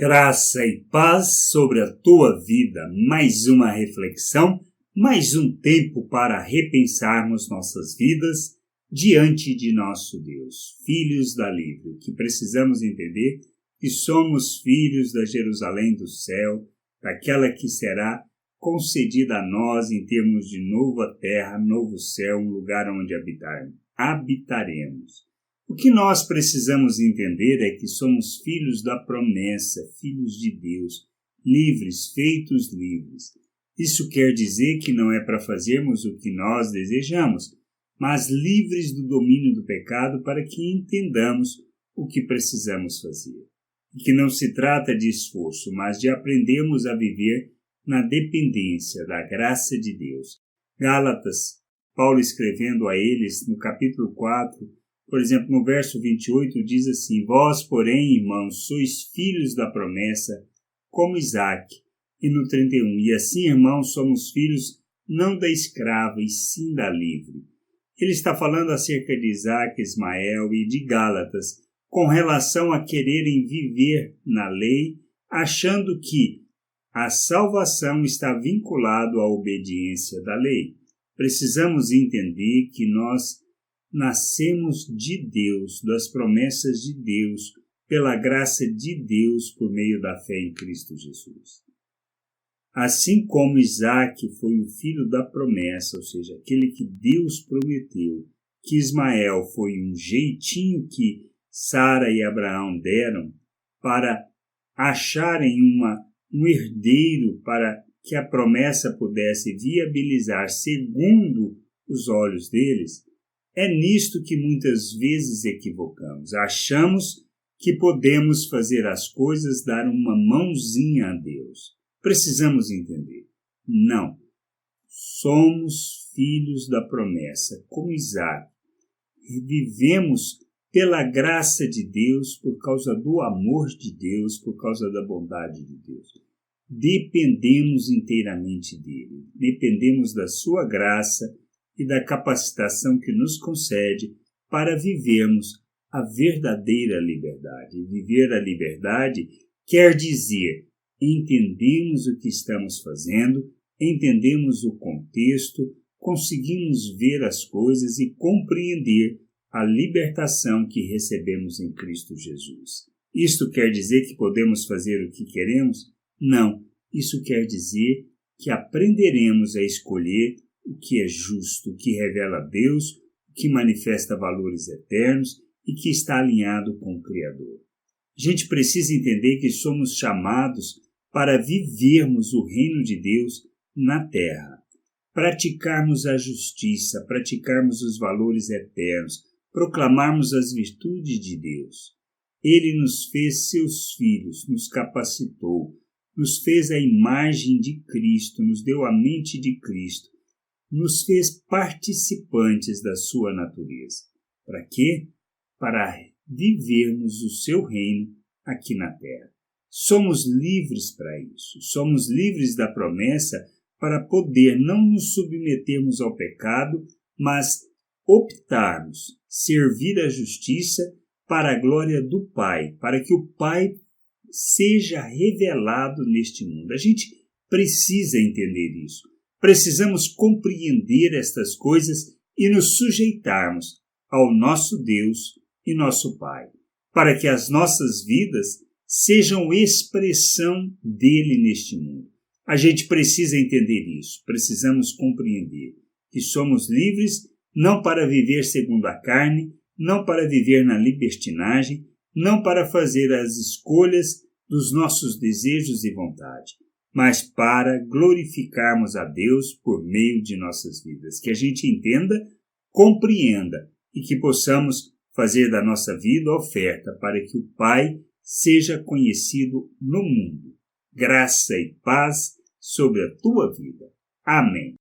Graça e paz sobre a tua vida. Mais uma reflexão, mais um tempo para repensarmos nossas vidas diante de nosso Deus. Filhos da Livre, que precisamos entender que somos filhos da Jerusalém do céu, daquela que será concedida a nós em termos de nova terra, novo céu, um lugar onde habitaremos. O que nós precisamos entender é que somos filhos da promessa, filhos de Deus, livres, feitos livres. Isso quer dizer que não é para fazermos o que nós desejamos, mas livres do domínio do pecado para que entendamos o que precisamos fazer. E que não se trata de esforço, mas de aprendermos a viver na dependência da graça de Deus. Gálatas, Paulo escrevendo a eles no capítulo 4, por exemplo, no verso 28 diz assim: Vós, porém, irmãos, sois filhos da promessa, como Isaque. E no 31, e assim, irmãos, somos filhos não da escrava, e sim da livre. Ele está falando acerca de Isaque, Ismael e de Gálatas, com relação a quererem viver na lei, achando que a salvação está vinculada à obediência da lei. Precisamos entender que nós nascemos de Deus, das promessas de Deus, pela graça de Deus por meio da fé em Cristo Jesus. Assim como Isaque foi o filho da promessa, ou seja, aquele que Deus prometeu, que Ismael foi um jeitinho que Sara e Abraão deram para acharem um herdeiro para que a promessa pudesse viabilizar segundo os olhos deles, é nisto que muitas vezes equivocamos. Achamos que podemos fazer as coisas, dar uma mãozinha a Deus. Precisamos entender. Não. Somos filhos da promessa, como Isaque. E vivemos pela graça de Deus, por causa do amor de Deus, por causa da bondade de Deus. Dependemos inteiramente dele. Dependemos da sua graça e da capacitação que nos concede para vivermos a verdadeira liberdade. Viver a liberdade quer dizer entendemos o que estamos fazendo, entendemos o contexto, conseguimos ver as coisas e compreender a libertação que recebemos em Cristo Jesus. Isto quer dizer que podemos fazer o que queremos? Não. Isso quer dizer que aprenderemos a escolher o que é justo, o que revela Deus, o que manifesta valores eternos e que está alinhado com o Criador. A gente precisa entender que somos chamados para vivermos o reino de Deus na terra, praticarmos a justiça, praticarmos os valores eternos, proclamarmos as virtudes de Deus. Ele nos fez seus filhos, nos capacitou, nos fez a imagem de Cristo, nos deu a mente de Cristo, nos fez participantes da sua natureza. Para quê? Para vivermos o seu reino aqui na terra. Somos livres para isso. Somos livres da promessa para poder não nos submetermos ao pecado, mas optarmos, servir a justiça para a glória do Pai, para que o Pai seja revelado neste mundo. A gente precisa entender isso. Precisamos compreender estas coisas e nos sujeitarmos ao nosso Deus e nosso Pai, para que as nossas vidas sejam expressão dele neste mundo. A gente precisa entender isso, precisamos compreender que somos livres não para viver segundo a carne, não para viver na libertinagem, não para fazer as escolhas dos nossos desejos e vontade, mas para glorificarmos a Deus por meio de nossas vidas. Que a gente entenda, compreenda e que possamos fazer da nossa vida oferta para que o Pai seja conhecido no mundo. Graça e paz sobre a tua vida. Amém.